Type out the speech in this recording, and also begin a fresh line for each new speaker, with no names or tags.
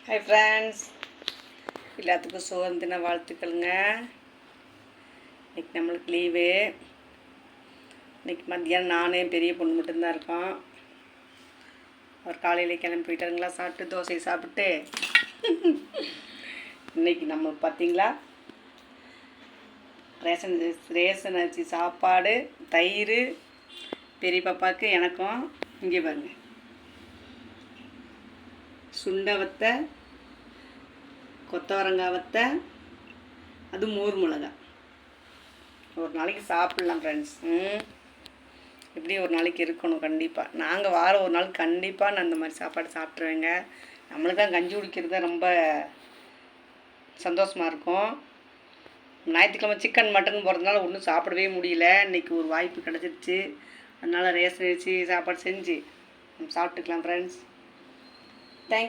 Hi friends, எல்லாத்துக்கும் சோறு தின வாழ்த்துக்களுங்க. இன்றைக்கி நம்மளுக்கு லீவு. இன்றைக்கி மத்தியானம் நானே பெரிய பொண்ணு மட்டும்தான் இருக்கோம். அவர் காலையில் கிளம்பி போயிட்டாருங்களா, சாப்பிட்டு தோசையை சாப்பிட்டு. இன்றைக்கி நம்ம பார்த்திங்களா ரேஷன் அரிசி சாப்பாடு, தயிர், பெரிய பாப்பாவுக்கு எனக்கும். இங்கே பாருங்க, சுண்டை வத்தை, கொத்தவரங்காய் வத்தை, அது மோர் மிளகா. ஒரு நாளைக்கு சாப்பிட்லாம் ஃப்ரெண்ட்ஸ். இப்படி ஒரு நாளைக்கு இருக்கணும் கண்டிப்பாக. நாங்கள் வாரம் ஒரு நாள் கண்டிப்பாக நான் இந்த மாதிரி சாப்பாடு சாப்பிட்ருவேங்க. நம்மளுக்கு தான் கஞ்சி குடிக்கிறது ரொம்ப சந்தோஷமாக இருக்கும். ஞாயிற்றுக்கிழமை சிக்கன் மட்டன் போகிறதுனால ஒன்றும் சாப்பிடவே முடியல. இன்றைக்கி ஒரு வாய்ப்பு கிடச்சிருச்சு. அதனால் ரேஷன் அரிசி சாப்பாடு செஞ்சு நம்ம சாப்பிட்டுக்கலாம் ஃப்ரெண்ட்ஸ்.